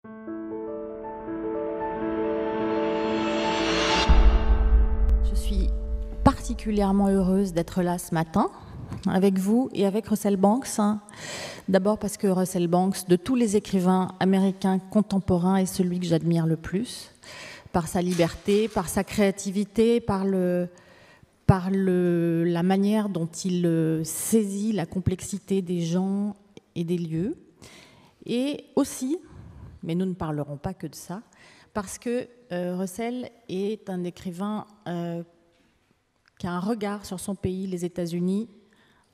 Je suis particulièrement heureuse d'être là ce matin avec vous et avec Russell Banks. D'abord parce que Russell Banks, de tous les écrivains américains contemporains, est celui que j'admire le plus, par sa liberté, par sa créativité, par la manière dont il saisit la complexité des gens et des lieux. Et aussi, mais nous ne parlerons pas que de ça, parce que Russell est un écrivain qui a un regard sur son pays, les États-Unis,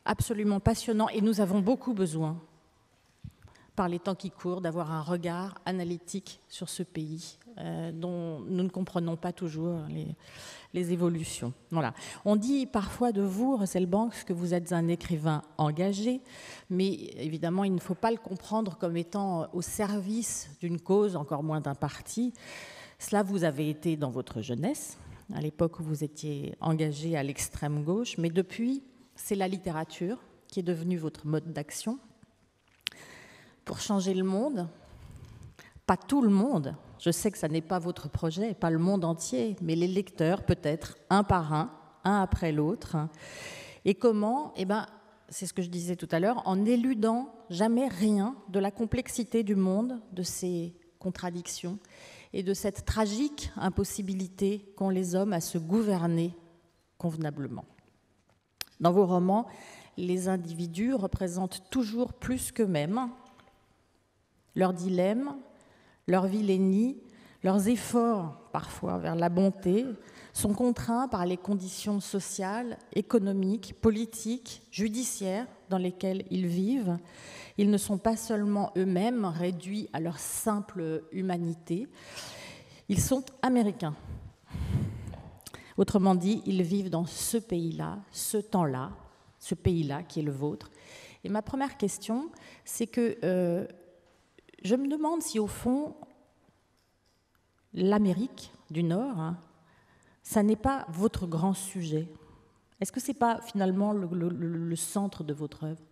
absolument passionnant, et nous avons beaucoup besoin, par les temps qui courent, d'avoir un regard analytique sur ce pays, dont nous ne comprenons pas toujours les évolutions. Voilà. On dit parfois de vous, Russell Banks, que vous êtes un écrivain engagé, mais évidemment, il ne faut pas le comprendre comme étant au service d'une cause, encore moins d'un parti. Cela vous avez été dans votre jeunesse, à l'époque où vous étiez engagé à l'extrême gauche, mais depuis, c'est la littérature qui est devenue votre mode d'action pour changer le monde. Pas tout le monde, je sais que ça n'est pas votre projet, pas le monde entier, mais les lecteurs peut-être, un par un après l'autre. Et comment? Eh bien, c'est ce que je disais tout à l'heure, en éludant jamais rien de la complexité du monde, de ses contradictions et de cette tragique impossibilité qu'ont les hommes à se gouverner convenablement. Dans vos romans, les individus représentent toujours plus qu'eux-mêmes leurs dilemmes, leur vilainie, leurs efforts parfois vers la bonté sont contraints par les conditions sociales, économiques, politiques, judiciaires dans lesquelles ils vivent. Ils ne sont pas seulement eux-mêmes réduits à leur simple humanité, ils sont américains. Autrement dit, ils vivent dans ce pays-là, ce temps-là, ce pays-là qui est le vôtre. Et ma première question, c'est que je me demande si au fond, l'Amérique du Nord, ça n'est pas votre grand sujet. Est-ce que ce n'est pas finalement le centre de votre œuvre?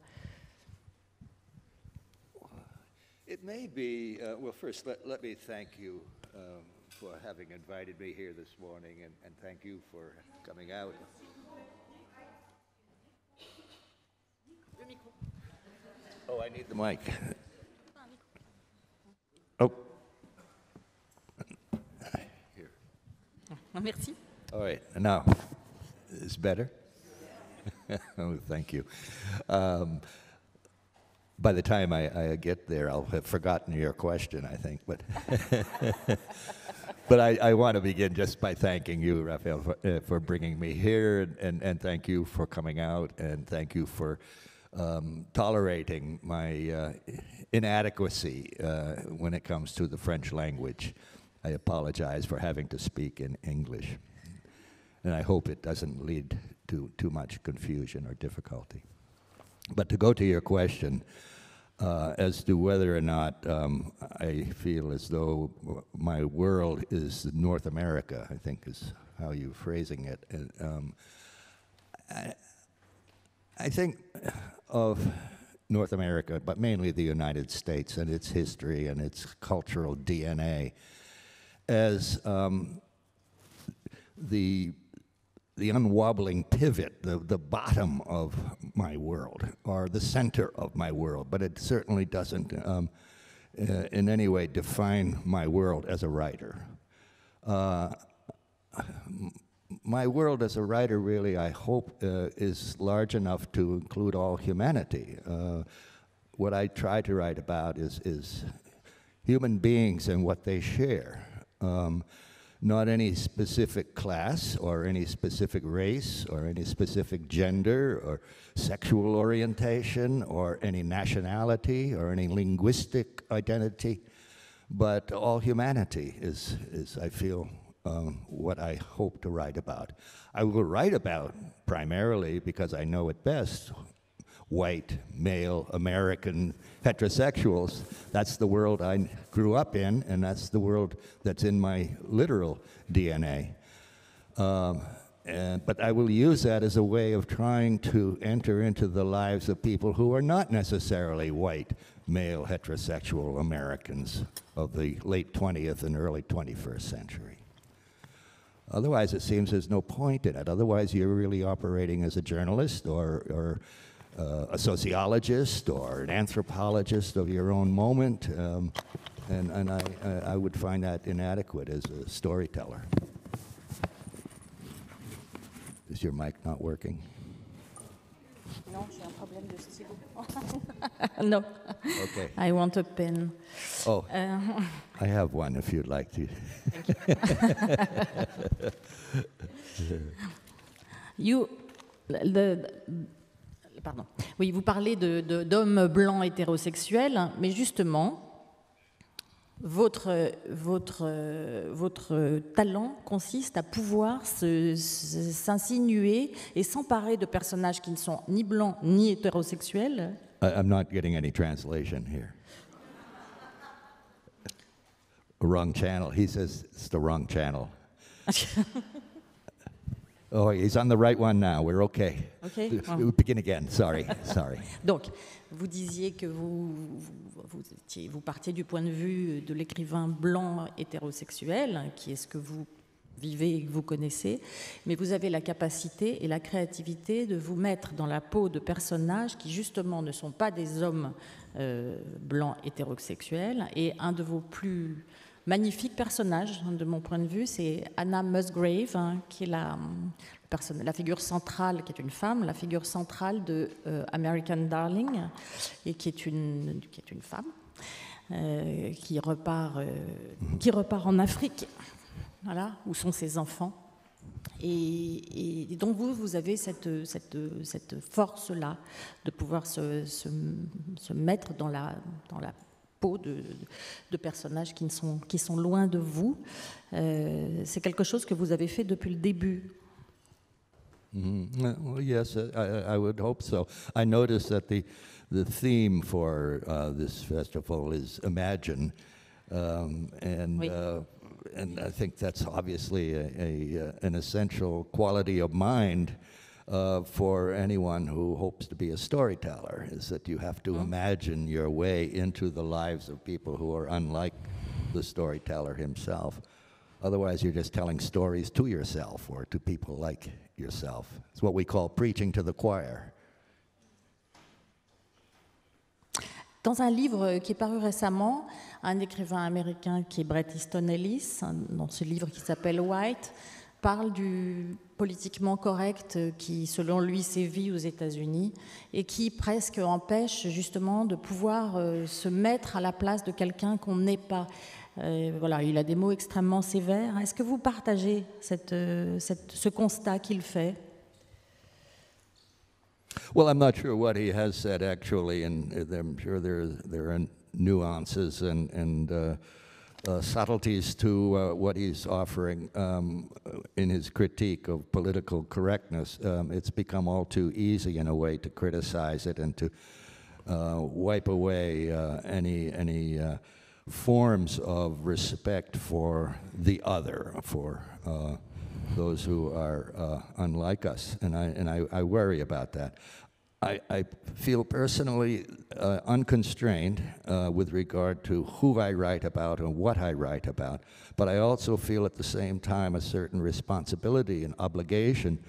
It may be, well, first, let me thank you for having invited me here this morning, and thank you for coming out. Le micro. Oh, I need the mic. Oh. Here. Merci. All right, now, is better? Oh, thank you. By the time I get there, I'll have forgotten your question, I think. But I want to begin just by thanking you, Raphaëlle, for bringing me here, and thank you for coming out, and thank you for tolerating my inadequacy when it comes to the French language. I apologize for having to speak in English, and I hope it doesn't lead to too much confusion or difficulty. But to go to your question, as to whether or not I feel as though my world is North America, I think is how you're phrasing it. And, I think of North America, but mainly the United States and its history and its cultural DNA as the unwobbling pivot, the bottom of my world, or the center of my world, but it certainly doesn't in any way define my world as a writer. My world as a writer really, I hope, is large enough to include all humanity. What I try to write about is human beings and what they share. Not any specific class or any specific race or any specific gender or sexual orientation or any nationality or any linguistic identity, but all humanity is I feel, what I hope to write about. I will write about, primarily because I know it best, white, male, American heterosexuals. That's the world I grew up in, and that's the world that's in my literal DNA. But I will use that as a way of trying to enter into the lives of people who are not necessarily white, male, heterosexual Americans of the late 20th and early 21st century. Otherwise, it seems there's no point in it. Otherwise, you're really operating as a journalist or a sociologist or an anthropologist of your own moment, and I would find that inadequate as a storyteller. Is your mic not working? Non, j'ai un problème de stylo. No. Okay. I want a pen. Oh, I have one if you'd like to. Pardon. Oui, vous parlez d'hommes blancs hétérosexuels, mais justement, votre talent consiste à pouvoir s'insinuer et s'emparer de personnages qui ne sont ni blancs ni hétérosexuels. I'm not getting any translation here. Wrong channel. He says it's the wrong channel. Oh, he's on the right one now. We're okay. Okay. We'll begin again. Sorry. Donc, vous disiez que vous partiez du point de vue de l'écrivain blanc hétérosexuel, qui est ce que vous vivez et que vous connaissez, mais vous avez la capacité et la créativité de vous mettre dans la peau de personnages qui justement ne sont pas des hommes blancs hétérosexuels. Et un de vos plus magnifiques personnages, de mon point de vue, c'est Anna Musgrave, qui est la figure centrale, qui est une femme, la figure centrale de American Darling, et qui est une femme qui repart en Afrique. Voilà, où sont ses enfants. Et donc vous avez cette force-là de pouvoir se mettre dans la peau de personnages qui sont loin de vous. C'est quelque chose que vous avez fait depuis le début. Well, yes, I would hope so. I noticed that the theme for this festival is imagine, Oui. And I think that's obviously an essential quality of mind for anyone who hopes to be a storyteller, is that you have to imagine your way into the lives of people who are unlike the storyteller himself. Otherwise, you're just telling stories to yourself or to people like yourself. It's what we call preaching to the choir. Dans un livre qui est paru récemment, un écrivain américain qui est Bret Easton Ellis, dans ce livre qui s'appelle White, parle du politiquement correct qui, selon lui, sévit aux États-Unis et qui presque empêche justement de pouvoir se mettre à la place de quelqu'un qu'on n'est pas. Voilà, il a des mots extrêmement sévères. Est-ce que vous partagez ce constat qu'il fait? Well, I'm not sure what he has said actually, and I'm sure there are nuances and subtleties to what he's offering in his critique of political correctness. It's become all too easy in a way to criticize it and to wipe away any forms of respect for the other, for those who are unlike us, and I worry about that. I feel personally unconstrained with regard to who I write about and what I write about, but I also feel at the same time a certain responsibility and obligation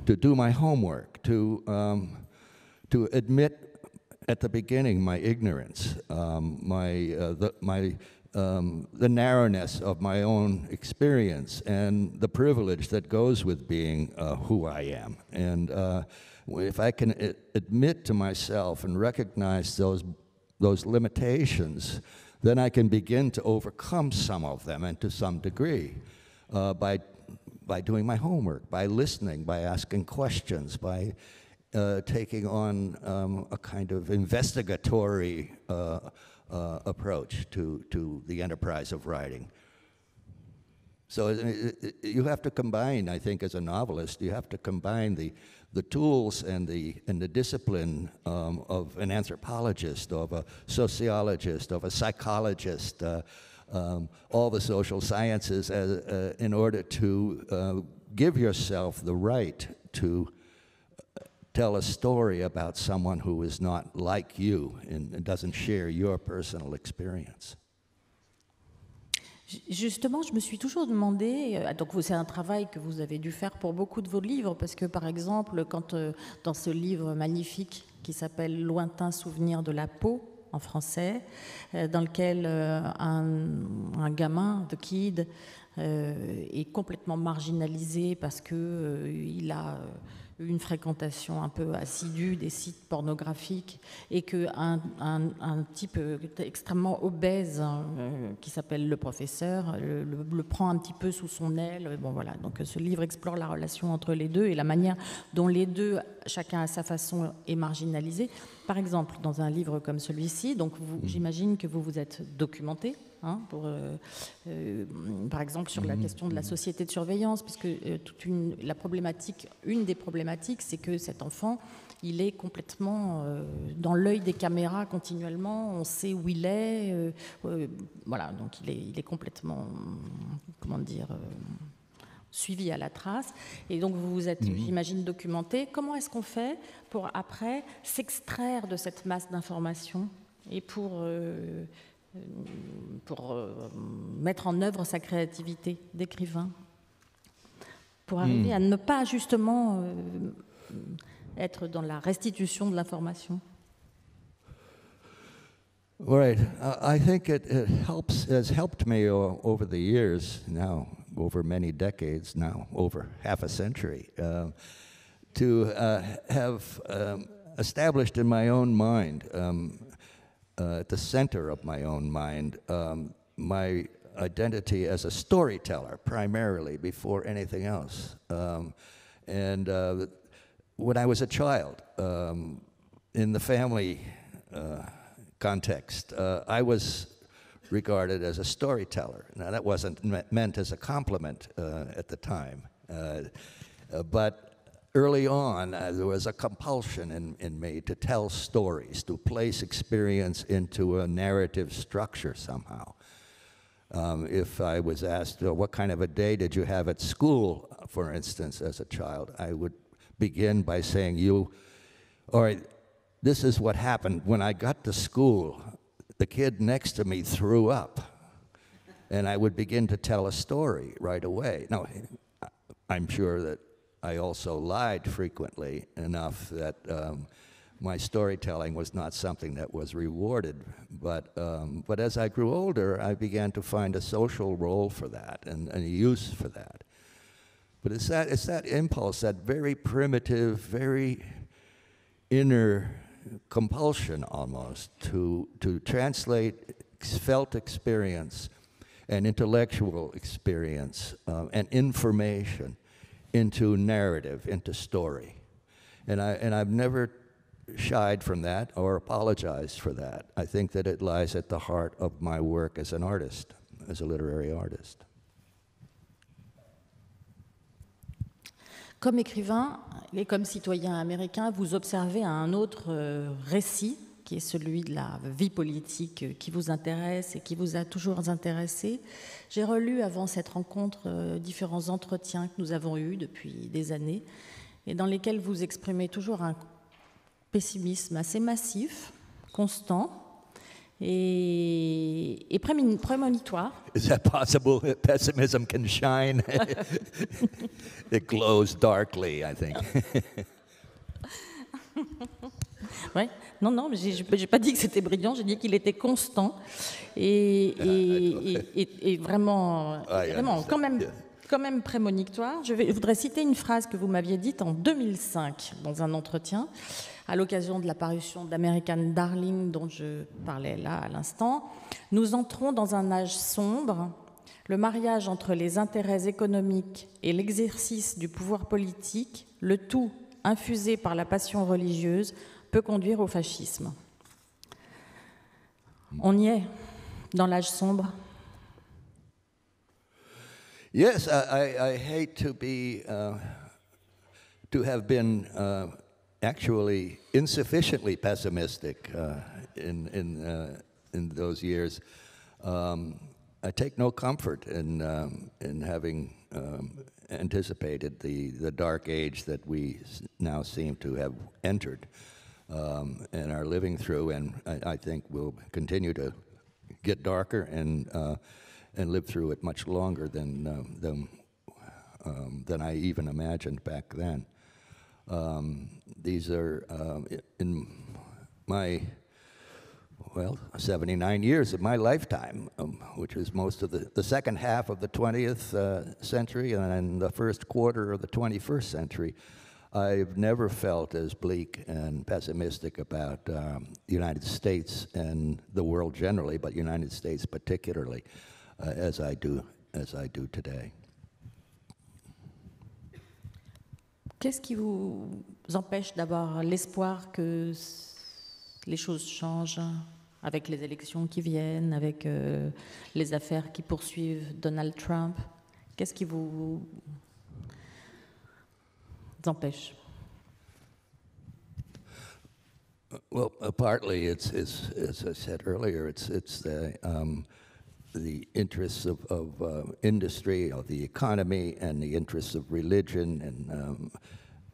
to do my homework, to admit at the beginning my ignorance, the narrowness of my own experience and the privilege that goes with being who I am. And if I can admit to myself and recognize those limitations, then I can begin to overcome some of them, and to some degree, by doing my homework, by listening, by asking questions, by taking on a kind of investigatory approach to the enterprise of writing. So you have to combine, I think, as a novelist, you have to combine the tools and the discipline of an anthropologist, of a sociologist, of a psychologist, all the social sciences in order to give yourself the right to tell a story about someone who is not like you and doesn't share your personal experience. Justement, je me suis toujours demandé, donc c'est un travail que vous avez dû faire pour beaucoup de vos livres, parce que par exemple, quand dans ce livre magnifique qui s'appelle Lointain souvenir de la peau, en français, dans lequel un gamin, the kid, est complètement marginalisé parce qu'il a une fréquentation un peu assidue des sites pornographiques et qu'un type extrêmement obèse qui s'appelle le professeur le prend un petit peu sous son aile. Bon, voilà. Donc ce livre explore la relation entre les deux et la manière dont les deux, chacun à sa façon, est marginalisé. Par exemple, dans un livre comme celui-ci, donc j'imagine que vous vous êtes documenté, par exemple sur la question de la société de surveillance, puisque une des problématiques, c'est que cet enfant, il est complètement dans l'œil des caméras continuellement, on sait où il est, voilà, donc il est complètement, comment dire, suivi à la trace. Et donc vous vous êtes, j'imagine, documenté. Comment est-ce qu'on fait pour après s'extraire de cette masse d'informations et pour mettre en œuvre sa créativité d'écrivain, pour arriver à ne pas justement être dans la restitution de l'information? Right. I think it has helped me over the years now, over many decades now, over half a century, to have established in my own mind, at the center of my own mind, my identity as a storyteller primarily before anything else. And when I was a child, in the family context, I was regarded as a storyteller. Now, that wasn't meant as a compliment at the time, but early on, there was a compulsion in me to tell stories, to place experience into a narrative structure somehow. If I was asked, what kind of a day did you have at school, for instance, as a child, I would begin by saying, all right, this is what happened. When I got to school, the kid next to me threw up, and I would begin to tell a story right away. Now, I'm sure that I also lied frequently enough that my storytelling was not something that was rewarded. But as I grew older, I began to find a social role for that and a use for that. But it's that impulse, that very primitive, very inner compulsion almost to translate felt experience and intellectual experience and information into narrative, into story. And I've never shied from that or apologized for that. I think that it lies at the heart of my work as an artist, as a literary artist. Comme écrivain et comme citoyen américain, vous observez un autre récit qui est celui de la vie politique qui vous intéresse et qui vous a toujours intéressé. J'ai relu avant cette rencontre différents entretiens que nous avons eus depuis des années et dans lesquels vous exprimez toujours un pessimisme assez massif, constant et prémonitoire. Is that possible? Pessimism can shine. It glows darkly, I think. Ouais. Non, mais j'ai pas dit que c'était brillant, j'ai dit qu'il était constant et vraiment quand même prémonitoire. Je voudrais citer une phrase que vous m'aviez dite en 2005 dans un entretien à l'occasion de la parution d'American Darling dont je parlais là à l'instant. Nous entrons dans un âge sombre. Le mariage entre les intérêts économiques et l'exercice du pouvoir politique, le tout infusé par la passion religieuse, peut conduire au fascisme. On y est, dans l'âge sombre. Yes, I hate to have been actually insufficiently pessimistic in those years. I take no comfort in having anticipated the dark age that we now seem to have entered and are living through, and I think will continue to get darker and live through it much longer than I even imagined back then. These are in my 79 years of my lifetime, which is most of the second half of the 20th century and the first quarter of the 21st century. I've never felt as bleak and pessimistic about the United States and the world generally, but United States particularly, as I do today. Qu'est-ce qui vous empêche d'avoir l'espoir que les choses changent avec les élections qui viennent, avec les affaires qui poursuivent Donald Trump? Qu'est-ce qui vous empêche? Well, partly it's as I said earlier, it's the interests of industry, of the economy, and the interests of religion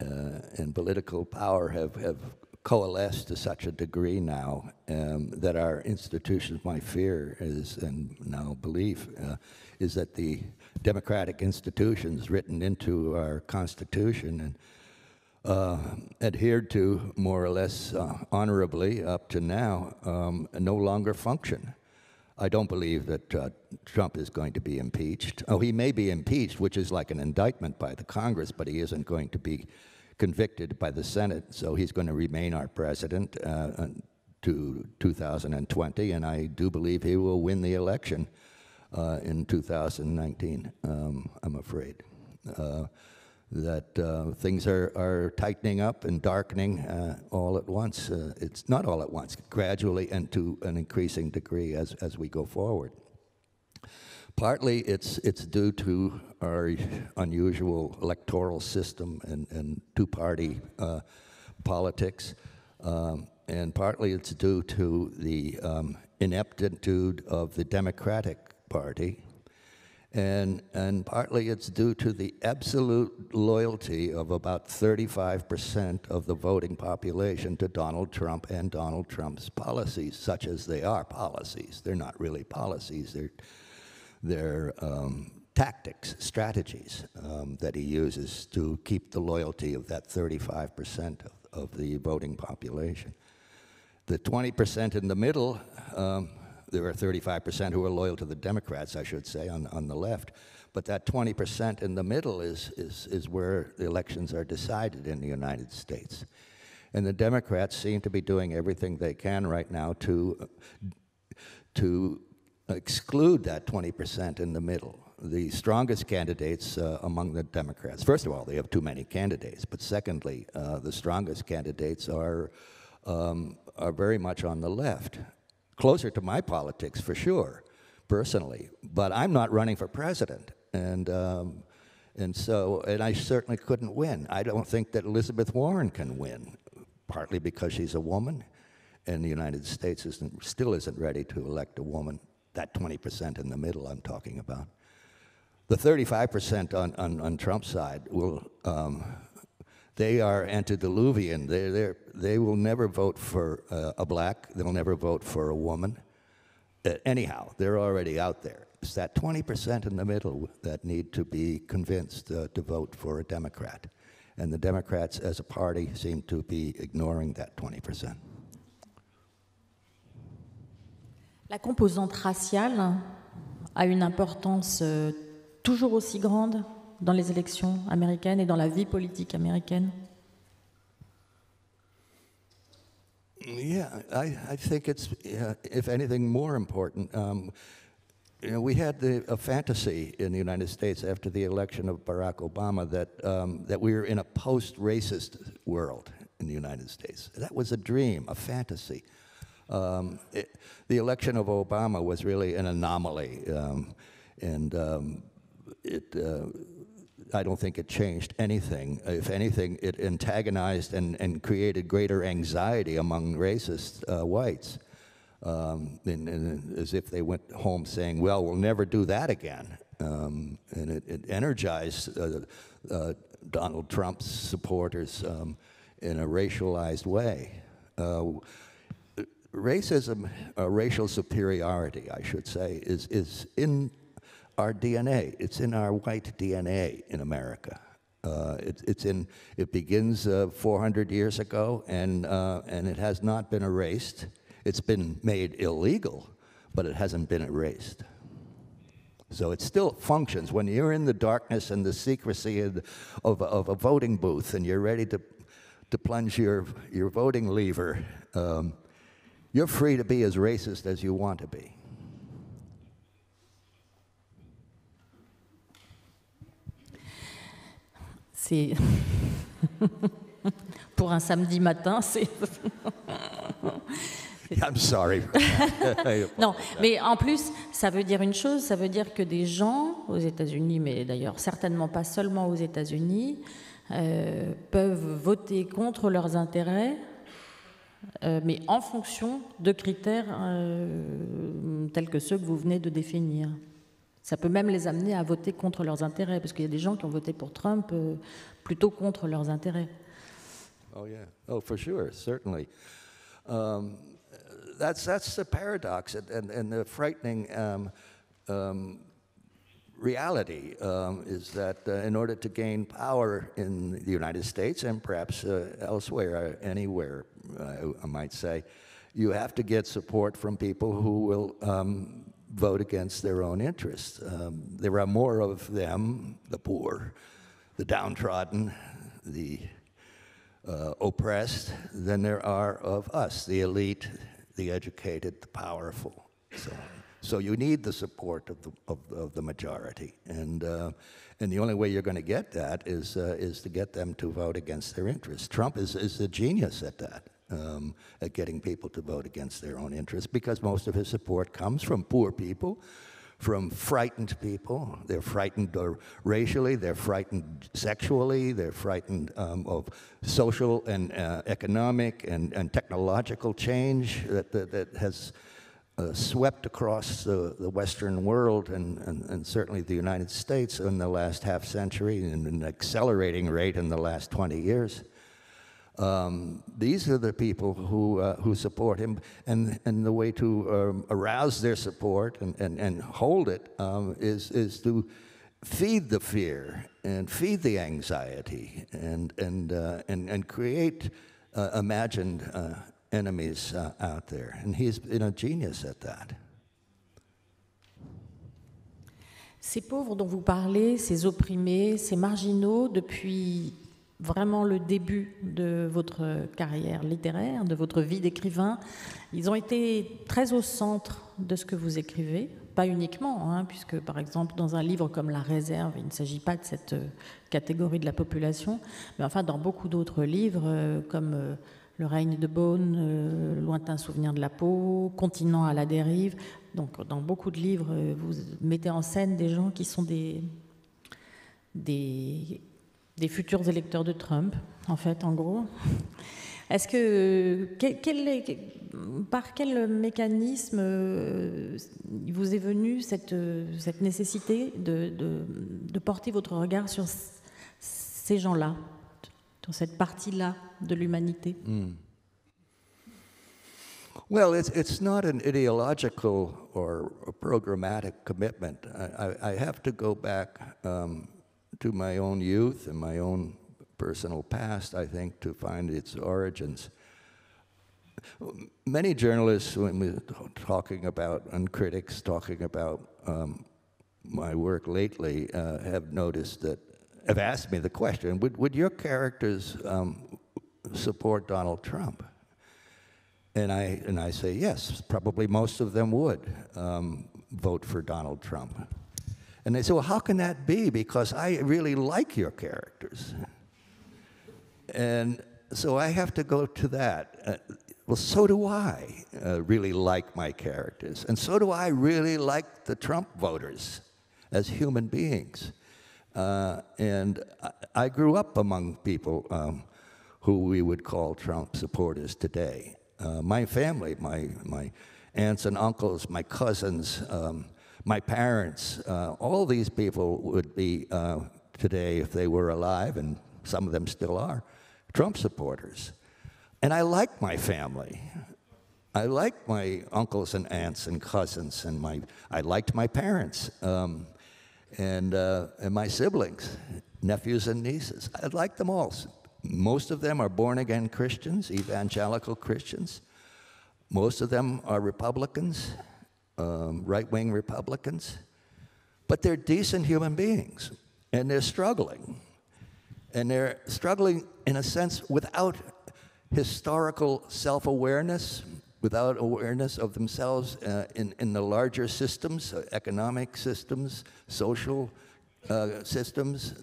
and political power have coalesced to such a degree now that our institutions, my fear is, and now belief, is that the democratic institutions written into our Constitution and adhered to more or less honorably up to now no longer function. I don't believe that Trump is going to be impeached. Oh, he may be impeached, which is like an indictment by the Congress, but he isn't going to be convicted by the Senate, so he's going to remain our president to 2020, and I do believe he will win the election in 2019, I'm afraid. That things are tightening up and darkening all at once. It's not all at once, gradually and to an increasing degree as we go forward. Partly it's due to our unusual electoral system and two-party politics, and partly it's due to the ineptitude of the Democratic Party, and partly it's due to the absolute loyalty of about 35% of the voting population to Donald Trump and Donald Trump's policies, such as they are policies. They're not really policies. They're tactics, strategies that he uses to keep the loyalty of that 35% of the voting population. The 20% in the middle, there are 35% who are loyal to the Democrats, I should say, on the left. But that 20% in the middle is where the elections are decided in the United States. And the Democrats seem to be doing everything they can right now to exclude that 20% in the middle. The strongest candidates among the Democrats, first of all, they have too many candidates, but secondly, the strongest candidates are very much on the left. Closer to my politics, for sure, personally, but I'm not running for president, and I certainly couldn't win. I don't think that Elizabeth Warren can win, partly because she's a woman, and the United States still isn't ready to elect a woman. That 20% in the middle I'm talking about. The 35% on Trump's side they are antediluvian. They will never vote for a black. They'll never vote for a woman. Anyhow, they're already out there. It's that 20% in the middle that need to be convinced to vote for a Democrat. And the Democrats as a party seem to be ignoring that 20%. La composante raciale a une importance toujours aussi grande dans les élections américaines et dans la vie politique américaine? Yeah, I think it's, if anything, more important. We had a fantasy in the United States after the election of Barack Obama that we were in a post-racist world in the United States. That was a dream, a fantasy. The election of Obama was really an anomaly, I don't think it changed anything. If anything, it antagonized and created greater anxiety among racist whites. as if they went home saying, well, we'll never do that again. And it energized Donald Trump's supporters in a racialized way. Racism, racial superiority, I should say, is in our DNA. It's in our white DNA in America. It begins 400 years ago, and it has not been erased. It's been made illegal, but it hasn't been erased. So it still functions. When you're in the darkness and the secrecy of a voting booth and you're ready to plunge your voting lever, you're free to be as racist as you want to be. C'est pour un samedi matin, c'est. I'm sorry. Non, mais en plus, ça veut dire une chose, ça veut dire que des gens aux États-Unis, mais d'ailleurs certainement pas seulement aux États-Unis, peuvent voter contre leurs intérêts, mais en fonction de critères tels que ceux que vous venez de définir. Ça peut même les amener à voter contre leurs intérêts, parce qu'il y a des gens qui ont voté pour Trump plutôt contre leurs intérêts. Oh yeah, oh for sure, certainly. That's the paradox and the frightening reality is that in order to gain power in the United States and perhaps elsewhere, anywhere, I might say, you have to get support from people who will vote against their own interests. There are more of them, the poor, the downtrodden, the oppressed, than there are of us, the elite, the educated, the powerful. So you need the support of the majority, and the only way you're going to get that is to get them to vote against their interests. Trump is a genius at that. At getting people to vote against their own interests, because most of his support comes from poor people, from frightened people. They're frightened racially, they're frightened sexually, they're frightened of social and economic and technological change that has swept across the Western world and certainly the United States in the last half century, and an accelerating rate in the last 20 years. These are the people who support him, and the way to arouse their support and hold it is to feed the fear and feed the anxiety and create imagined enemies out there. And he's been a genius at that. Ces pauvres dont vous parlez, ces opprimés, ces marginaux, depuis vraiment le début de votre carrière littéraire, de votre vie d'écrivain, ils ont été très au centre de ce que vous écrivez, pas uniquement, hein, puisque par exemple dans un livre comme La Réserve, il ne s'agit pas de cette catégorie de la population, mais enfin dans beaucoup d'autres livres comme Le règne de Beaune, Lointain souvenir de la peau, Continent à la dérive, donc dans beaucoup de livres, vous mettez en scène des gens qui sont des futurs électeurs de Trump, en fait, en gros. Est-ce que, par quel mécanisme il vous est venue cette nécessité de porter votre regard sur ces gens-là, sur cette partie-là de l'humanité? Well, it's not an ideological or a programmatic commitment. I have to go back to my own youth and my own personal past, I think, to find its origins. Many journalists, when we're talking about, and critics talking about my work lately, have noticed that, have asked me the question, would your characters support Donald Trump? And I say, yes, probably most of them would vote for Donald Trump. And they say, well, how can that be? Because I really like your characters. And so I have to go to that. Well, so do I really like my characters. And so do I really like the Trump voters as human beings. And I grew up among people who we would call Trump supporters today. My family, my aunts and uncles, my cousins, my parents, all these people would be today, if they were alive, and some of them still are, Trump supporters. And I like my family. I like my uncles and aunts and cousins, and I liked my parents and my siblings, nephews and nieces. I like them all. Most of them are born-again Christians, evangelical Christians. Most of them are Republicans, right-wing Republicans. But they're decent human beings, and they're struggling. And they're struggling, in a sense, without historical self-awareness, without awareness of themselves in the larger systems, economic systems, social systems.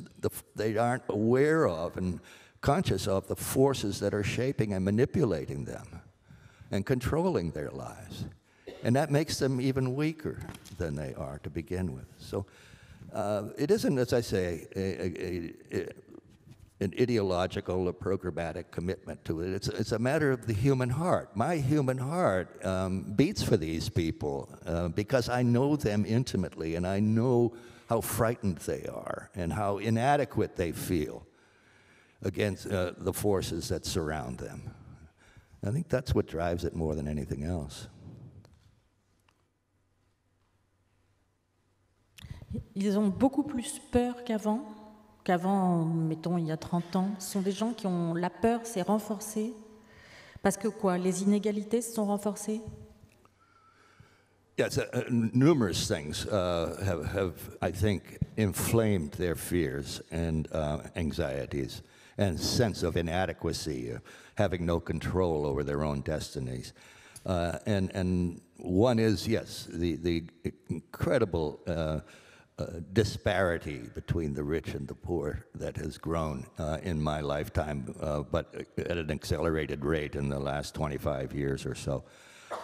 They aren't aware of and conscious of the forces that are shaping and manipulating them and controlling their lives. And that makes them even weaker than they are to begin with. So it isn't, as I say, an ideological or programmatic commitment to it. It's a matter of the human heart. My human heart beats for these people because I know them intimately, and I know how frightened they are and how inadequate they feel against the forces that surround them. I think that's what drives it more than anything else. Ils ont beaucoup plus peur qu'avant, mettons, il y a 30 ans. Ce sont des gens qui ont... La peur s'est renforcée. Parce que quoi? Les inégalités se sont renforcées? Yes, numerous things have, I think, inflamed their fears and anxieties and sense of inadequacy, having no control over their own destinies. And one is, yes, the incredible disparity between the rich and the poor that has grown in my lifetime, but at an accelerated rate in the last 25 years or so.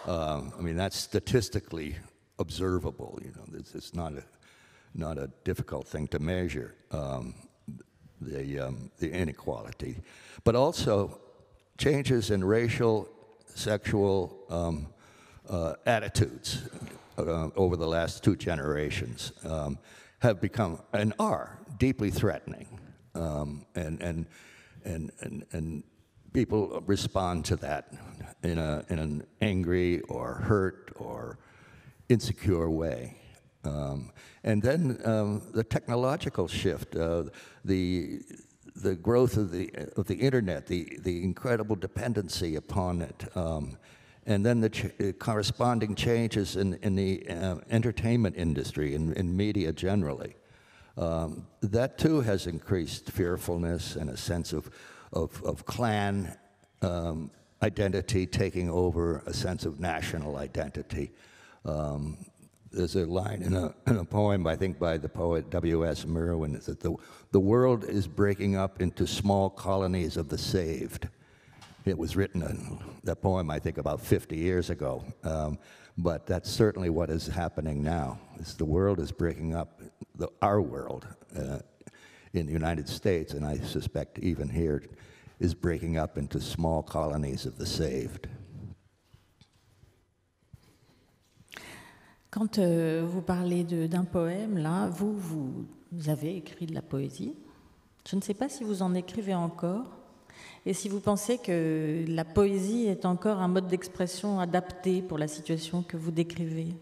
I mean, that's statistically observable. You know, it's not a difficult thing to measure, the inequality, but also changes in racial, sexual attitudes over the last 2 generations have become and are deeply threatening, and people respond to that in an angry or hurt or insecure way. And then the technological shift, the growth of the internet, the incredible dependency upon it, and then the corresponding changes in the entertainment industry and in media generally. That too has increased fearfulness and a sense of clan identity taking over a sense of national identity. There's a line in a poem, I think, by the poet W.S. Merwin, that the world is breaking up into small colonies of the saved. It was written, that poem, I think, about 50 years ago. But that's certainly what is happening now. The world is breaking up, our world in the United States, and I suspect even here, is breaking up into small colonies of the saved. Quand vous parlez d'un poème, là, vous avez écrit de la poésie. Je ne sais pas si vous en écrivez encore, et si vous pensez que la poésie est encore un mode d'expression adapté pour la situation que vous décrivez,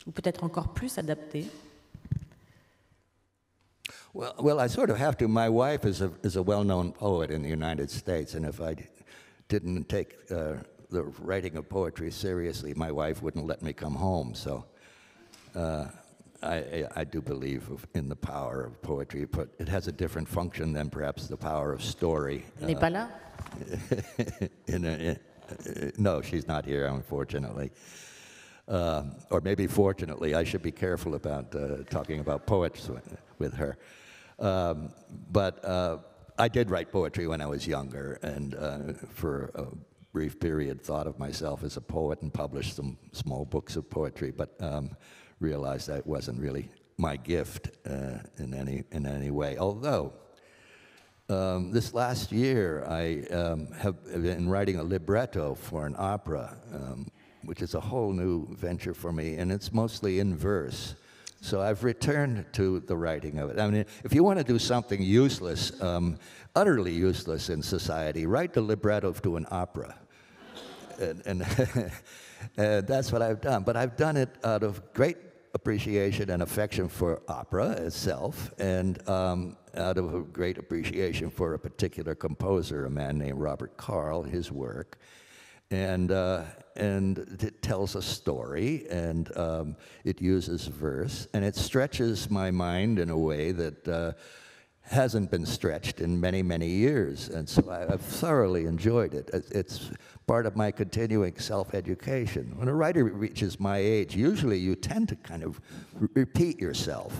ou peut-être encore plus adapté. Well, I sort of have to. My wife is a well-known poet in the United States, and if I didn't take the writing of poetry seriously, my wife wouldn't let me come home. So I do believe in the power of poetry, but it has a different function than perhaps the power of story. Elle n'est pas là? No, she's not here, unfortunately. Or maybe fortunately, I should be careful about talking about poets with her. But I did write poetry when I was younger, and for a brief period thought of myself as a poet and published some small books of poetry, but realized that wasn't really my gift in any way. Although this last year I have been writing a libretto for an opera which is a whole new venture for me, and it's mostly in verse. So I've returned to the writing of it. I mean, if you want to do something useless, utterly useless in society, write the libretto to an opera. And that's what I've done. But I've done it out of great appreciation and affection for opera itself, and out of a great appreciation for a particular composer, a man named Robert Carl, his work. And it tells a story, and it uses verse, and it stretches my mind in a way that hasn't been stretched in many, many years. And so I've thoroughly enjoyed it. It's part of my continuing self-education. When a writer reaches my age, usually you tend to kind of repeat yourself,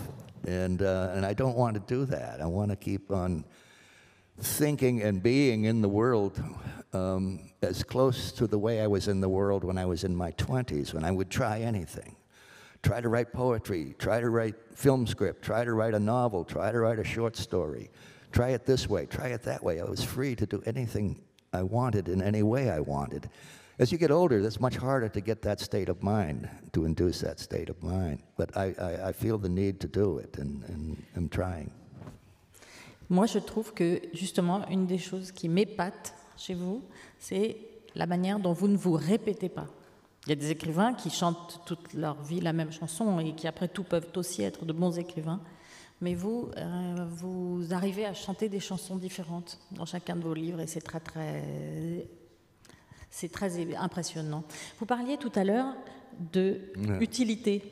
and I don't want to do that. I want to keep on thinking and being in the world as close to the way I was in the world when I was in my 20s, when I would try anything. Try to write poetry, try to write film script, try to write a novel, try to write a short story. Try it this way, try it that way. I was free to do anything I wanted in any way I wanted. As you get older, it's much harder to get that state of mind, to induce that state of mind. But I feel the need to do it, and I'm trying. Moi, je trouve que, justement, une des choses qui m'épate chez vous, c'est la manière dont vous ne vous répétez pas. Il y a des écrivains qui chantent toute leur vie la même chanson et qui, après tout, peuvent aussi être de bons écrivains. Mais vous, vous arrivez à chanter des chansons différentes dans chacun de vos livres et c'est très impressionnant. Vous parliez tout à l'heure de utilité.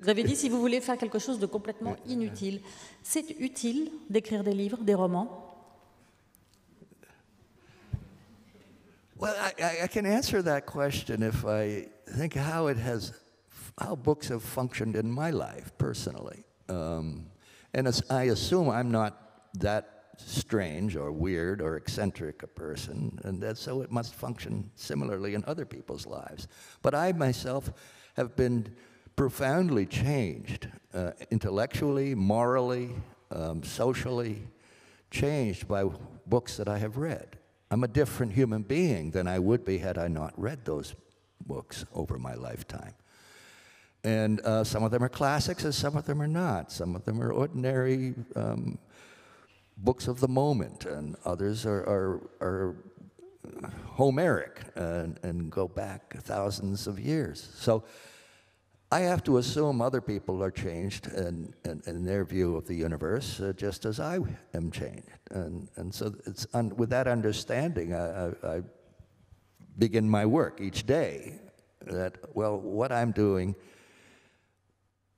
Vous avez dit, si vous voulez faire quelque chose de complètement inutile, c'est utile d'écrire des livres, des romans? Well, I can answer that question if I think how books have functioned in my life personally. And I assume I'm not that strange or weird or eccentric a person, and so it must function similarly in other people's lives. But I myself have been profoundly changed, intellectually, morally, socially, changed by books that I have read. I'm a different human being than I would be had I not read those books over my lifetime. And some of them are classics and some of them are not. Some of them are ordinary books of the moment, and others are Homeric and go back thousands of years. So I have to assume other people are changed in their view of the universe just as I am changed. And so it's with that understanding, I begin my work each day that, well, what I'm doing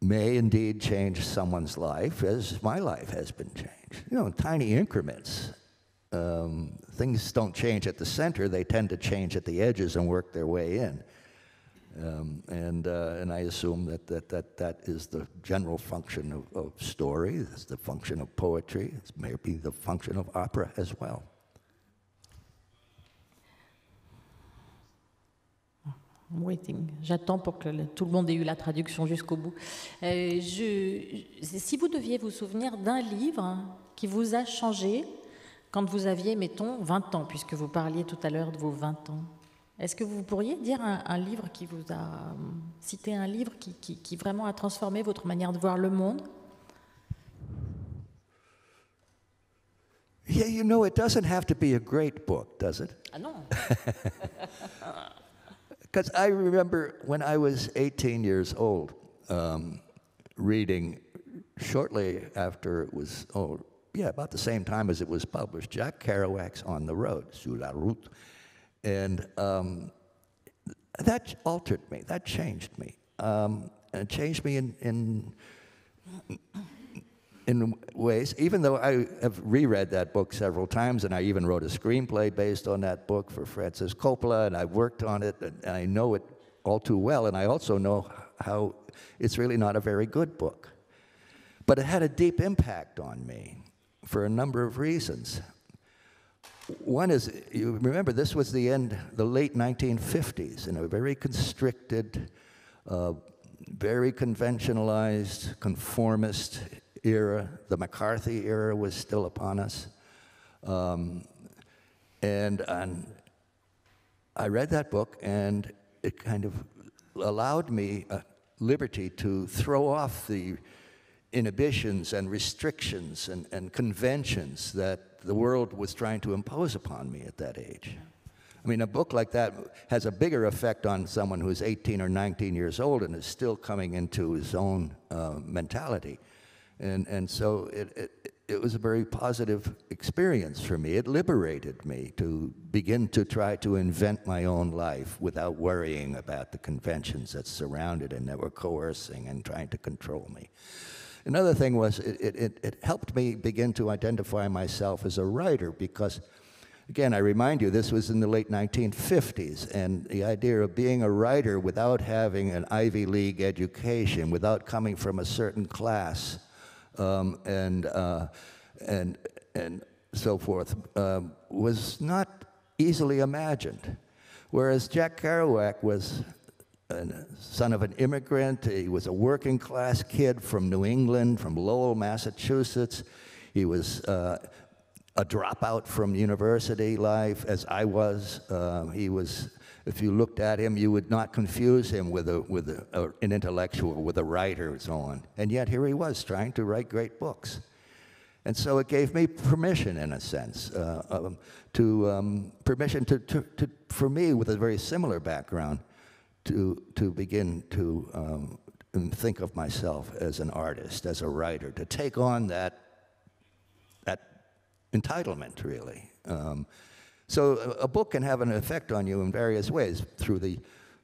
may indeed change someone's life as my life has been changed. You know, in tiny increments. Things don't change at the center, they tend to change at the edges and work their way in. And I assume that is the general function of story, it's the function of poetry, it's maybe the function of opera as well. I'm waiting. J'attends pour que tout le monde ait eu la traduction jusqu'au bout. Si vous deviez vous souvenir d'un livre qui vous a changé quand vous aviez, mettons, 20 ans, puisque vous parliez tout à l'heure de vos 20 ans, est-ce que vous pourriez dire un livre qui vous a... citer un livre qui vraiment a transformé votre manière de voir le monde? Yeah, you know, it doesn't have to be a great book, does it? Ah non. Because I remember when I was 18 years old, reading shortly after it was, about the same time as it was published, Jack Kerouac's On the Road, Sur la route. And that altered me, that changed me. And it changed me in ways, even though I have reread that book several times, and I even wrote a screenplay based on that book for Francis Coppola, and I've worked on it, and I know it all too well, and I also know how it's really not a very good book. But it had a deep impact on me for a number of reasons. One is, you remember, this was the late 1950s, in a very constricted, very conventionalized, conformist era. The McCarthy era was still upon us. And I read that book, and it kind of allowed me liberty to throw off the inhibitions and restrictions and conventions that the world was trying to impose upon me at that age. I mean, a book like that has a bigger effect on someone who's 18 or 19 years old and is still coming into his own mentality. And so it was a very positive experience for me. It liberated me to begin to try to invent my own life without worrying about the conventions that surrounded and that were coercing and trying to control me. Another thing was it helped me begin to identify myself as a writer because, again, I remind you, this was in the late 1950s, and the idea of being a writer without having an Ivy League education, without coming from a certain class, and so forth, was not easily imagined. Whereas Jack Kerouac was son of an immigrant. He was a working class kid from New England, from Lowell, Massachusetts. He was a dropout from university life, as I was. He was, if you looked at him, you would not confuse him with an intellectual, with a writer and so on. And yet here he was trying to write great books. And so it gave me permission, in a sense, permission for me, with a very similar background, to begin to think of myself as an artist, as a writer, to take on that entitlement, really. So a book can have an effect on you in various ways, through the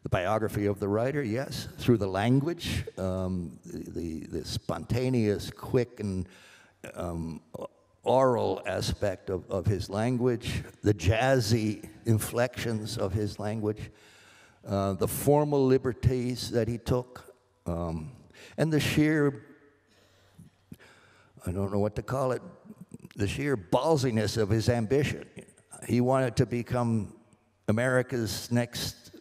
biography of the writer, yes, through the language, the spontaneous, quick, and oral aspect of his language, the jazzy inflections of his language, the formal liberties that he took, and the sheer, I don't know what to call it, the sheer ballsiness of his ambition. He wanted to become America's next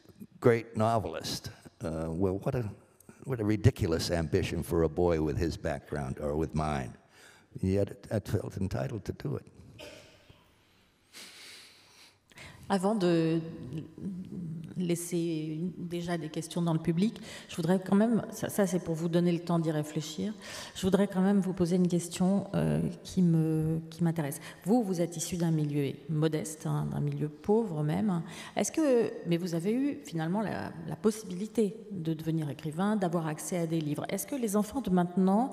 great novelist. Well, what a ridiculous ambition for a boy with his background, or with mine. Yet I felt entitled to do it. Avant de laisser déjà des questions dans le public, je voudrais quand même, ça c'est pour vous donner le temps d'y réfléchir, je voudrais quand même vous poser une question qui m'intéresse. Vous êtes issu d'un milieu modeste, hein, d'un milieu pauvre même. Mais vous avez eu finalement la possibilité de devenir écrivain, d'avoir accès à des livres. Est-ce que les enfants de maintenant,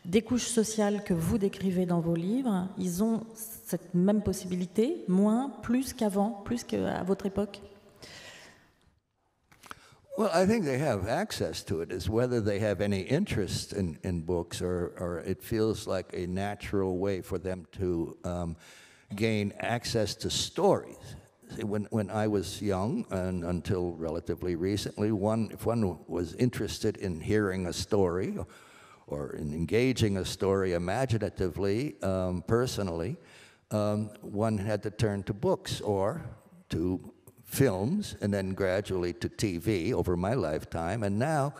des couches sociales que vous décrivez dans vos livres, ils ont cette même possibilité, moins, plus qu'avant, plus qu'à votre époque? Well, I think they have access to it. It's whether they have any interest in books, or it feels like a natural way for them to gain access to stories. See, when I was young, and until relatively recently, if one was interested in hearing a story, or in engaging a story imaginatively, personally, one had to turn to books or to films, and then gradually to TV over my lifetime, and now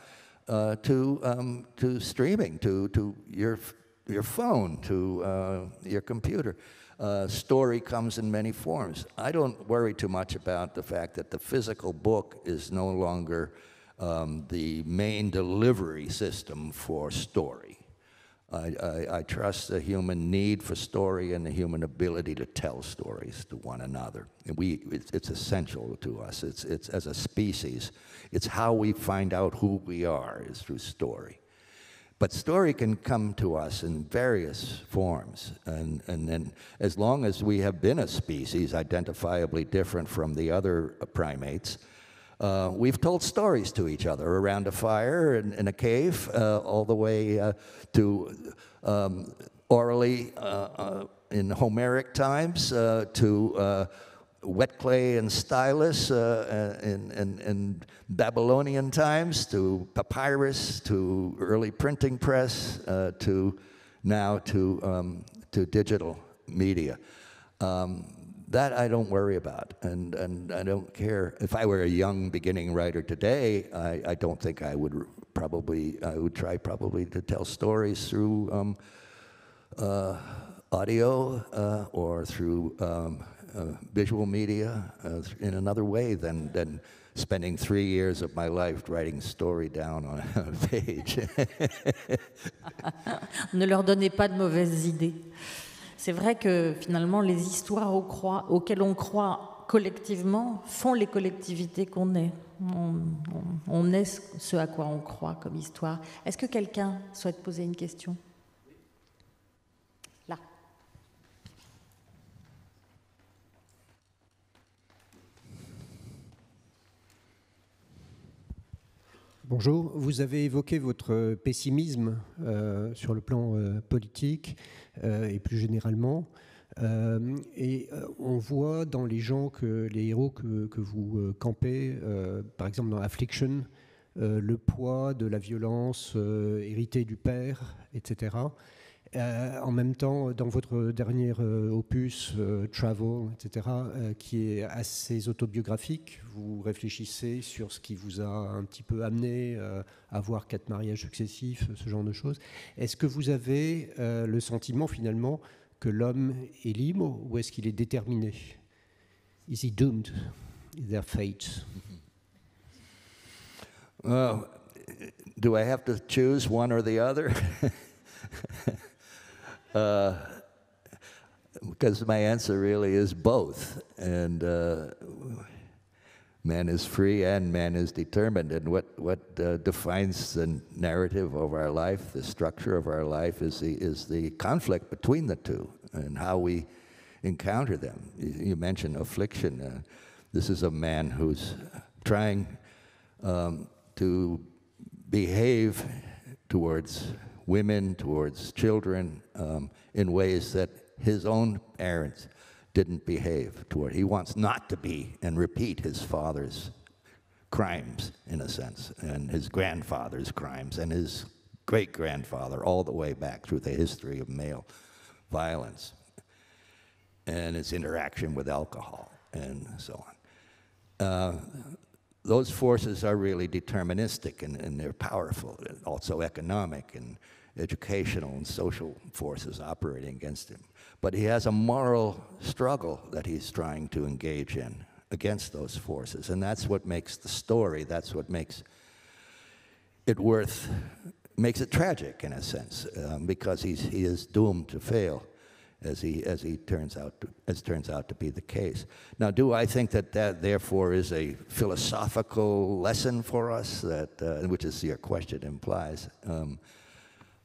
to streaming, to your phone, to your computer. Story comes in many forms. I don't worry too much about the fact that the physical book is no longer the main delivery system for story. I trust the human need for story and the human ability to tell stories to one another. And it's essential to us. It's as a species. It's how we find out who we are, is through story. But story can come to us in various forms. And then as long as we have been a species identifiably different from the other primates, we've told stories to each other around a fire, in a cave, all the way to orally in Homeric times, to wet clay and stylus in Babylonian times, to papyrus, to early printing press, to now to digital media. That I don't worry about, and I don't care. If I were a young beginning writer today, I don't think I would try to tell stories through audio or through visual media in another way than spending 3 years of my life writing story down on a page. Ne leur donnez pas de mauvaises idées. C'est vrai que finalement, les histoires auxquelles on croit collectivement font les collectivités qu'on est. On est ce à quoi on croit comme histoire. Est-ce que quelqu'un souhaite poser une question ? Là. Bonjour, vous avez évoqué votre pessimisme sur le plan politique et plus généralement. On voit dans les gens, les héros que vous campez, par exemple dans Affliction, le poids de la violence héritée du père, etc. En même temps, dans votre dernier opus, Travel, etc., qui est assez autobiographique, vous réfléchissez sur ce qui vous a un petit peu amené à avoir 4 mariages successifs, ce genre de choses. Est-ce que vous avez le sentiment finalement que l'homme est libre ou est-ce qu'il est déterminé? Is he doomed? Is there fate? Do I have to choose one or the other? Because my answer really is both. And man is free and man is determined. And what defines the narrative of our life, the structure of our life, is the conflict between the two and how we encounter them. You mentioned Affliction. This is a man who's trying to behave towards women, towards children, in ways that his own parents didn't behave toward. He wants not to be and repeat his father's crimes, in a sense, and his grandfather's crimes, and his great-grandfather, all the way back through the history of male violence, and his interaction with alcohol, and so on. Those forces are really deterministic, and they're powerful, also economic and educational and social forces operating against him. But he has a moral struggle that he's trying to engage in against those forces, and that's what makes the story, that's what makes it makes it tragic in a sense, because he is doomed to fail, as turns out to be the case. Now, do I think that therefore is a philosophical lesson for us, which is your question implies?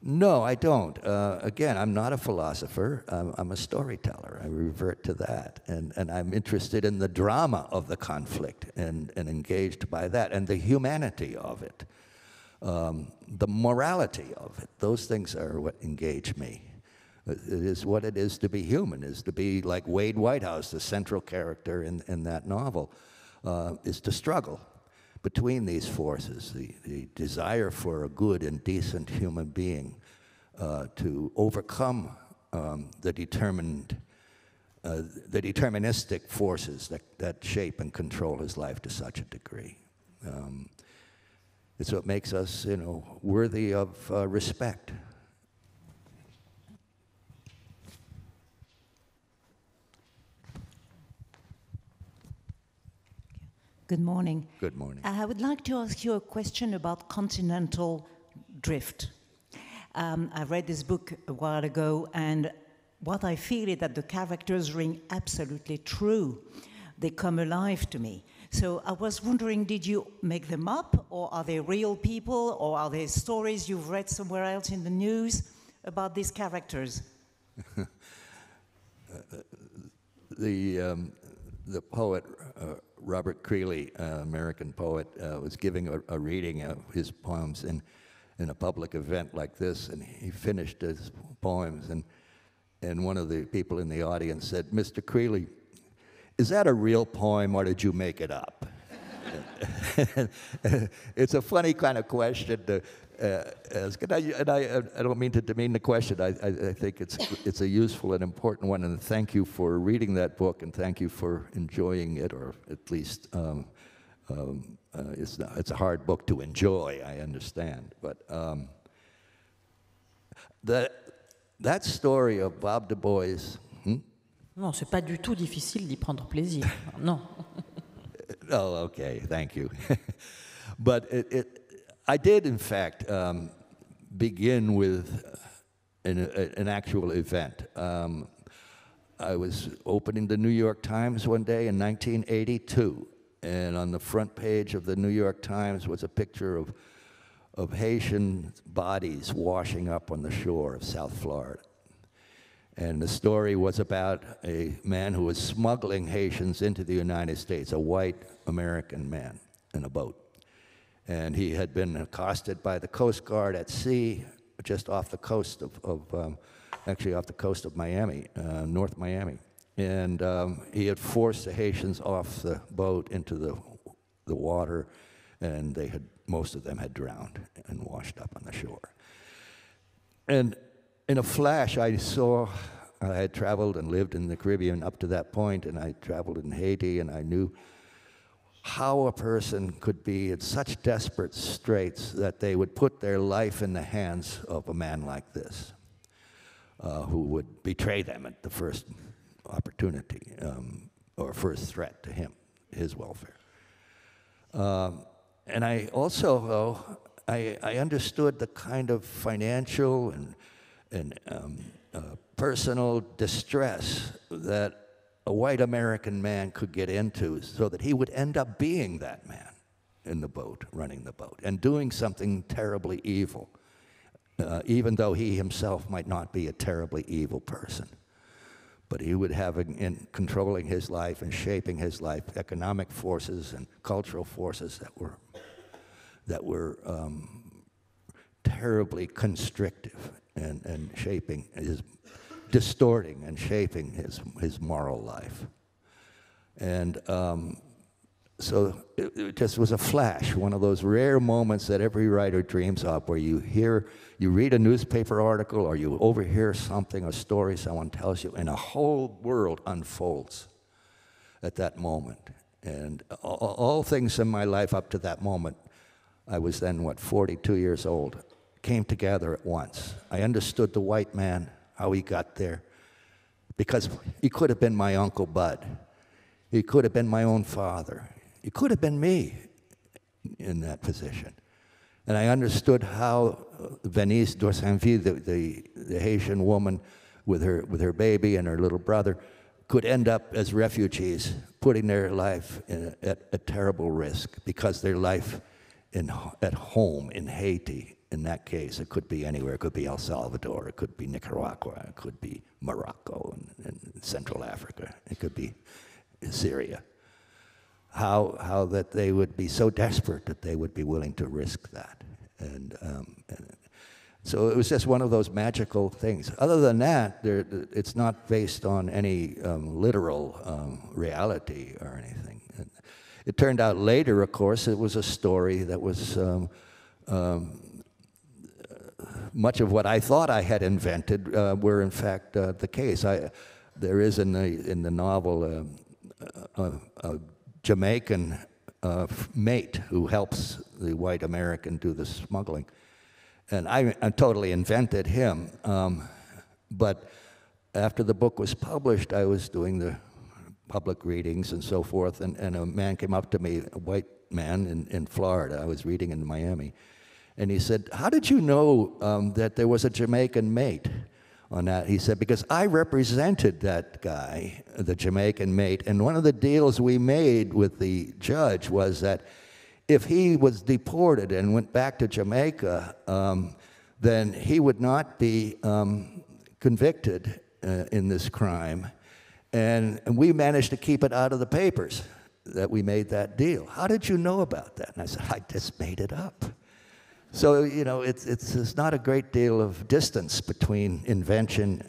No, I don't. Again, I'm not a philosopher. I'm a storyteller. I revert to that. And I'm interested in the drama of the conflict and engaged by that, and the humanity of it, the morality of it. Those things are what engage me. It is what it is to be human, is to be like Wade Whitehouse, the central character in that novel, is to struggle between these forces, the desire for a good and decent human being, to overcome the deterministic forces that shape and control his life to such a degree. It's what makes us, worthy of respect. Good morning. Good morning. I would like to ask you a question about continental drift. I read this book a while ago, and what I feel is that the characters ring absolutely true. They come alive to me. So I was wondering, did you make them up, or are they real people, or are they stories you've read somewhere else in the news about these characters? The poet Robert Creeley, American poet, was giving a reading of his poems in a public event like this, and he finished his poems, and one of the people in the audience said, "Mr. Creeley, is that a real poem or did you make it up?" It's a funny kind of question to ask, and I don't mean to demean the question. I think it's a useful and important one, and thank you for reading that book, and thank you for enjoying it, or at least it's a hard book to enjoy, I understand, but that story of Bob Du Bois. Non, c'est pas du tout difficile d'y prendre plaisir. Non. Oh, okay, thank you. But I did, in fact, begin with an actual event. I was opening the New York Times one day in 1982, and on the front page of the New York Times was a picture of Haitian bodies washing up on the shore of South Florida. And the story was about a man who was smuggling Haitians into the United States, a white American man in a boat. And he had been accosted by the Coast Guard at sea, just off the coast actually off the coast of Miami, North Miami. And he had forced the Haitians off the boat into the water, and most of them had drowned and washed up on the shore. And in a flash, I had traveled and lived in the Caribbean up to that point, and I traveled in Haiti, and I knew how a person could be in such desperate straits that they would put their life in the hands of a man like this, who would betray them at the first opportunity, or first threat to his welfare. And I also, though, I understood the kind of financial and personal distress that a white American man could get into, so that he would end up being that man in the boat, running the boat, and doing something terribly evil, even though he himself might not be a terribly evil person. But he would have, in controlling his life and shaping his life, economic forces and cultural forces that were terribly constrictive and shaping distorting and shaping his moral life. And so it just was a flash, one of those rare moments that every writer dreams of, where you read a newspaper article or you overhear something, a story someone tells you, and a whole world unfolds at that moment. And all things in my life up to that moment, I was then, 42 years old, came together at once. I understood the white man, how he got there, because he could have been my Uncle Bud. He could have been my own father. He could have been me in that position. And I understood how Venise d'Orsainville, the Haitian woman with her baby and her little brother, could end up as refugees, putting their life at terrible risk, because their life at home in Haiti, in that case, it could be anywhere. It could be El Salvador, it could be Nicaragua, it could be Morocco and Central Africa, it could be Syria. How that they would be so desperate that they would be willing to risk that. And so it was just one of those magical things. Other than that, it's not based on any literal reality or anything. It turned out later, of course, it was a story that was much of what I thought I had invented were in fact the case. There is in the novel a Jamaican mate who helps the white American do the smuggling, and I totally invented him. But after the book was published, I was doing the public readings and so forth, and a man came up to me, a white man in Florida. I was reading in Miami. And he said, "How did you know that there was a Jamaican mate on that?" He said, "Because I represented that guy, the Jamaican mate, and one of the deals we made with the judge was that if he was deported and went back to Jamaica, then he would not be convicted in this crime. And we managed to keep it out of the papers that we made that deal. How did you know about that?" And I said, "I just made it up." So, it's not a great deal of distance between invention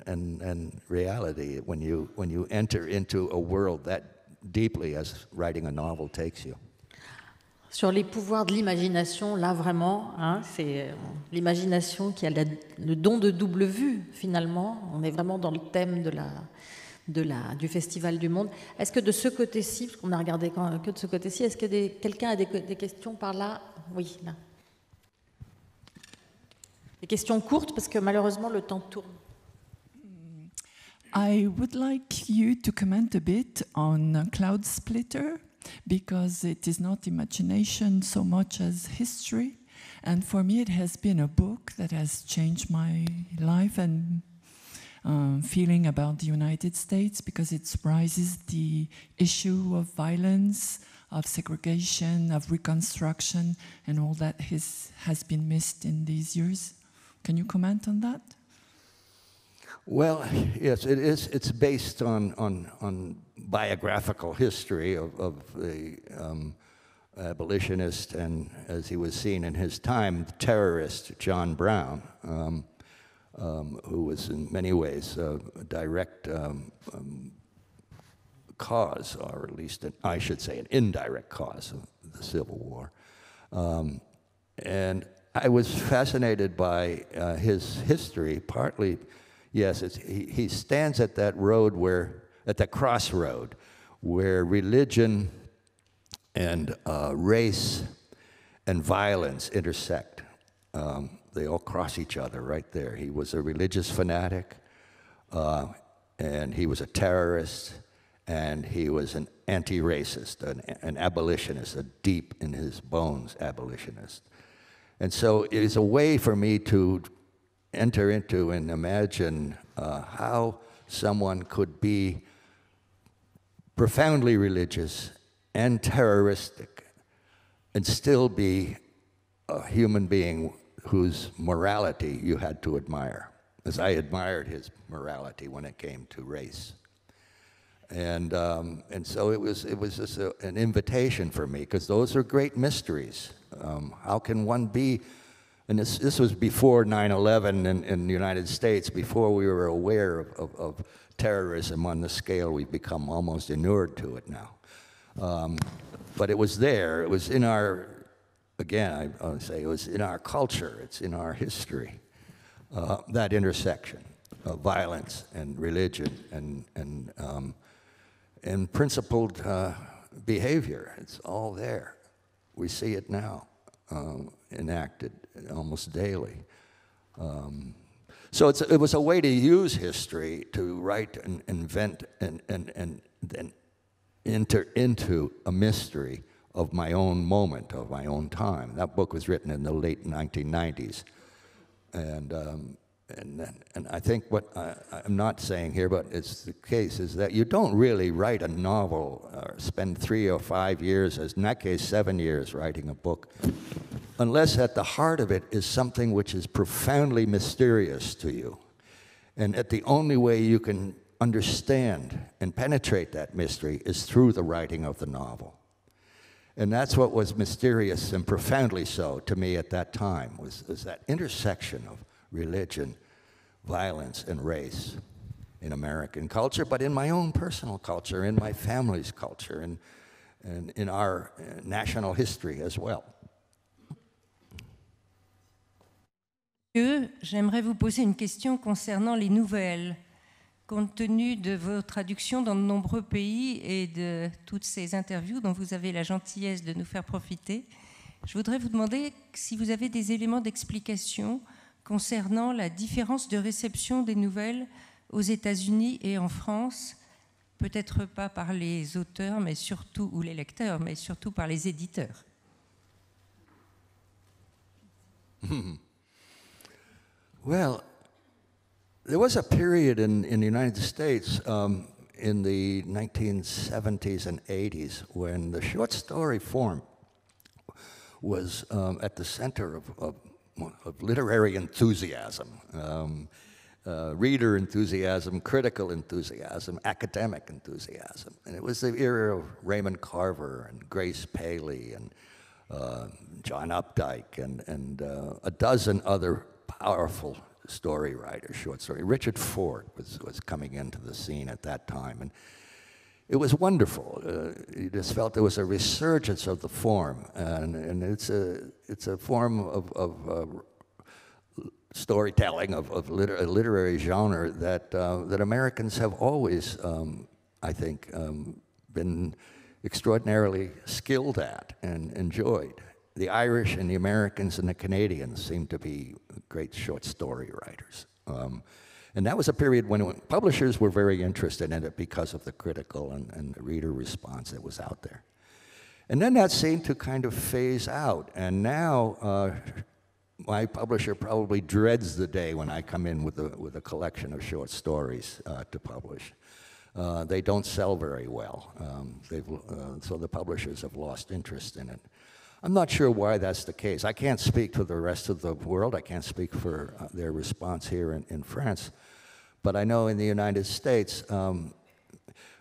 and reality when you enter into a world that deeply as writing a novel takes you. Sur les pouvoirs de l'imagination, là vraiment, c'est l'imagination qui a le don de double vue finalement. On est vraiment dans le thème du Festival du Monde. Est-ce que de ce côté-ci, parce qu'on n'a regardé que de ce côté-ci, est-ce que quelqu'un a des questions par là? Oui, là. Des questions courtes, parce que malheureusement, le temps tourne. I would like you to comment a bit on Cloud Splitter because it is not imagination so much as history. And for me, it has been a book that has changed my life and feeling about the United States, because it raises the issue of violence, of segregation, of reconstruction, and all that has been missed in these years. Can you comment on that? Well, yes, it is. It's based on biographical history of the abolitionist and, as he was seen in his time, terrorist John Brown, who was in many ways a direct cause, or at least I should say an indirect cause of the Civil War. And I was fascinated by his history, partly, yes, he stands at that road at that crossroad where religion and race and violence intersect. They all cross each other right there. He was a religious fanatic, and he was a terrorist, and he was an anti-racist, an abolitionist, a deep in his bones abolitionist. And so it is a way for me to enter into and imagine how someone could be profoundly religious and terroristic and still be a human being whose morality you had to admire, as I admired his morality when it came to race. And so it was just an invitation for me, because those are great mysteries. How can one be, and this was before 9/11 in the United States, before we were aware of terrorism on the scale we've become almost inured to it now. But it was there, it was in our, again, I would say it was in our culture, it's in our history, that intersection of violence and religion and principled behavior. It's all there. We see it now, enacted almost daily. So it was a way to use history to write and invent and then enter into a mystery of my own moment, of my own time. That book was written in the late 1990s. And I think what I'm not saying here, but it's the case, is that you don't really write a novel or spend 3 or 5 years, as in that case 7 years, writing a book, unless at the heart of it is something which is profoundly mysterious to you. And that the only way you can understand and penetrate that mystery is through the writing of the novel. And that's what was mysterious and profoundly so to me at that time, was that intersection of religion, violence, and race in American culture, but in my own personal culture, in my family's culture, and in our national history as well. J'aimerais vous poser une question concernant les nouvelles. Compte tenu de vos traductions dans de nombreux pays et de toutes ces interviews dont vous avez la gentillesse de nous faire profiter, je voudrais vous demander si vous avez des éléments d'explication concernant la différence de réception des nouvelles aux États-Unis et en France, peut-être pas par les auteurs, mais surtout, ou les lecteurs, mais surtout par les éditeurs. Well, there was a period in the United States in the 1970s and 80s when the short story form was at the center of literary enthusiasm, reader enthusiasm, critical enthusiasm, academic enthusiasm. And it was the era of Raymond Carver and Grace Paley and John Updike and a dozen other powerful story writers, short story. Richard Ford was coming into the scene at that time. And it was wonderful. You just felt there was a resurgence of the form, and it's a form of storytelling, of a literary genre that Americans have always, I think, been extraordinarily skilled at and enjoyed. The Irish and the Americans and the Canadians seem to be great short story writers. And that was a period when publishers were very interested in it because of the critical and the reader response that was out there. And then that seemed to kind of phase out. And now my publisher probably dreads the day when I come in with a collection of short stories to publish. They don't sell very well, so the publishers have lost interest in it. I'm not sure why that's the case. I can't speak for the rest of the world. I can't speak for their response here in France. But I know in the United States,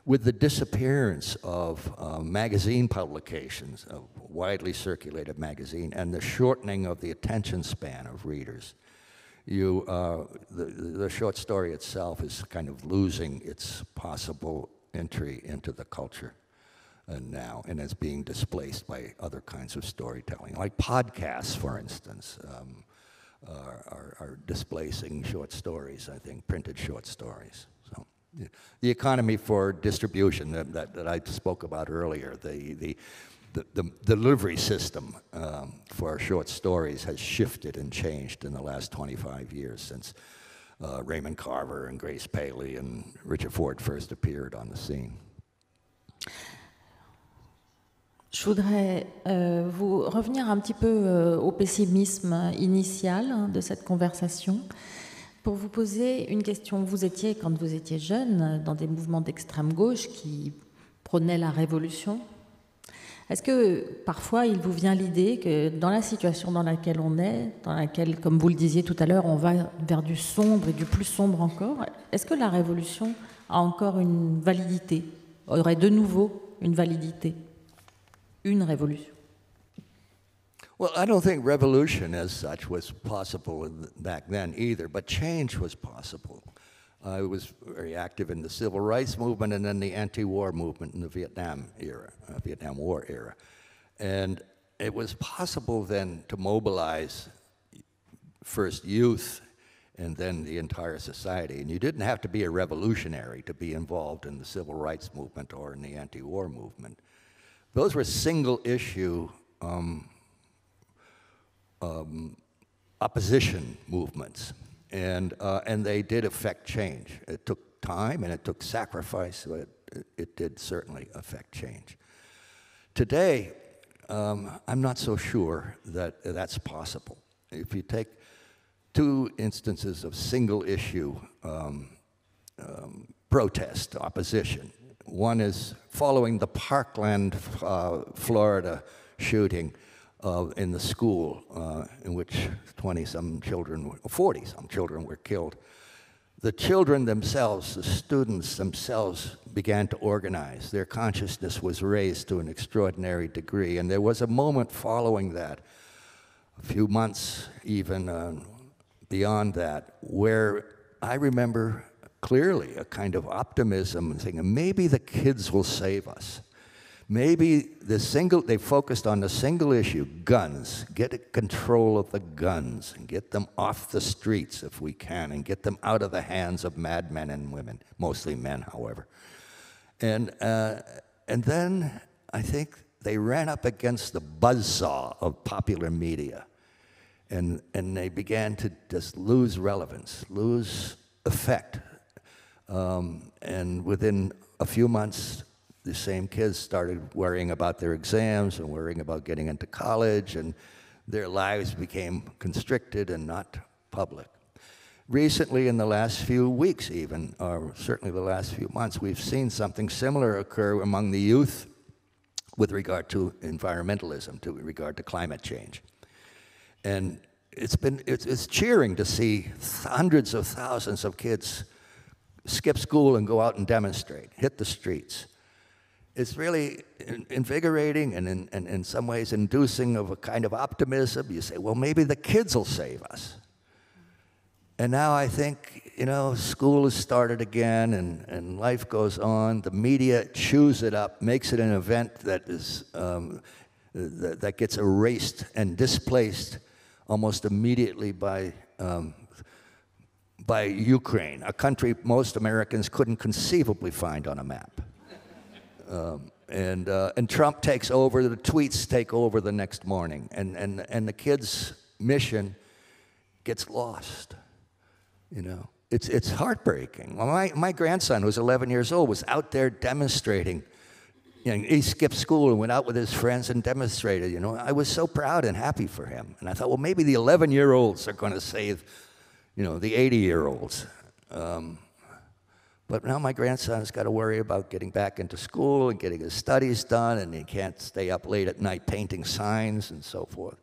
with the disappearance of magazine publications, of widely circulated magazine, and the shortening of the attention span of readers, the short story itself is kind of losing its possible entry into the culture now, and is being displaced by other kinds of storytelling, like podcasts, for instance, are displacing short stories, I think, printed short stories. So the economy for distribution that I spoke about earlier, the delivery system for short stories has shifted and changed in the last 25 years since Raymond Carver and Grace Paley and Richard Ford first appeared on the scene. Je voudrais vous revenir un petit peu au pessimisme initial de cette conversation pour vous poser une question. Vous étiez, quand vous étiez jeune, dans des mouvements d'extrême gauche qui prônaient la révolution. Est-ce que parfois il vous vient l'idée que dans la situation dans laquelle on est, dans laquelle, comme vous le disiez tout à l'heure, on va vers du sombre et du plus sombre encore, est-ce que la révolution a encore une validité, aurait de nouveau une validité? Une révolution. Well, I don't think revolution as such was possible back then either, but change was possible. I was very active in the civil rights movement and then the anti-war movement in the Vietnam War era. And it was possible then to mobilize first youth and then the entire society. And you didn't have to be a revolutionary to be involved in the civil rights movement or in the anti-war movement. Those were single-issue opposition movements, and they did affect change. It took time and it took sacrifice, but it did certainly affect change. Today, I'm not so sure that that's possible. If you take two instances of single-issue protest, opposition, one is following the Parkland, Florida shooting in the school in which 20-some children, 40-some children were killed. The children themselves, the students themselves, began to organize. Their consciousness was raised to an extraordinary degree, and there was a moment following that, a few months even beyond that, where I remember clearly a kind of optimism and thinking, maybe the kids will save us. Maybe they focused on the single issue, guns, get control of the guns and get them off the streets if we can and get them out of the hands of madmen and women, mostly men, however. And then I think they ran up against the buzzsaw of popular media and they began to just lose relevance, lose effect. And within a few months, the same kids started worrying about their exams and worrying about getting into college, and their lives became constricted and not public. Recently, in the last few weeks even, or certainly the last few months, we've seen something similar occur among the youth with regard to environmentalism, with regard to climate change. And it's cheering to see hundreds of thousands of kids skip school and go out and demonstrate, hit the streets. It's really invigorating and in some ways inducing of a kind of optimism. You say, well, maybe the kids will save us. And now I think, school has started again and life goes on. The media chews it up, makes it an event that is that gets erased and displaced almost immediately by Ukraine, a country most Americans couldn't conceivably find on a map. And Trump takes over, the tweets take over the next morning, and the kids' mission gets lost. It's heartbreaking. My grandson, who's 11 years old, was out there demonstrating he skipped school and went out with his friends and demonstrated, you know. I was so proud and happy for him. And I thought, well, maybe the 11-year-olds are going to save, you know, the 80-year-olds. But now my grandson's got to worry about getting back into school and getting his studies done, and he can't stay up late at night painting signs and so forth.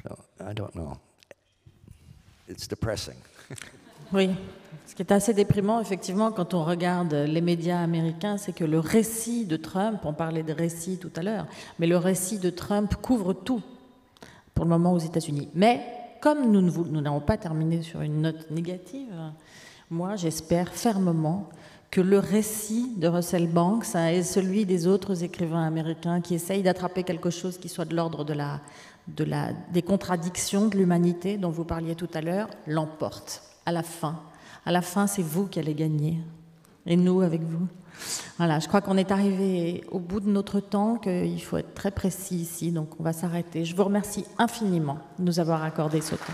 So I don't know. It's depressing. Oui, ce qui est assez déprimant, effectivement, quand on regarde les médias américains, c'est que le récit de Trump, on parlait de récit tout à l'heure, mais le récit de Trump couvre tout pour le moment aux États-Unis. Mais comme nous n'avons pas terminé sur une note négative, moi j'espère fermement que le récit de Russell Banks et celui des autres écrivains américains qui essayent d'attraper quelque chose qui soit de l'ordre des contradictions de l'humanité dont vous parliez tout à l'heure, l'emporte. À la fin, c'est vous qui allez gagner, et nous avec vous. Voilà, je crois qu'on est arrivé au bout de notre temps, qu'il faut être très précis ici, donc on va s'arrêter. Je vous remercie infiniment de nous avoir accordé ce temps.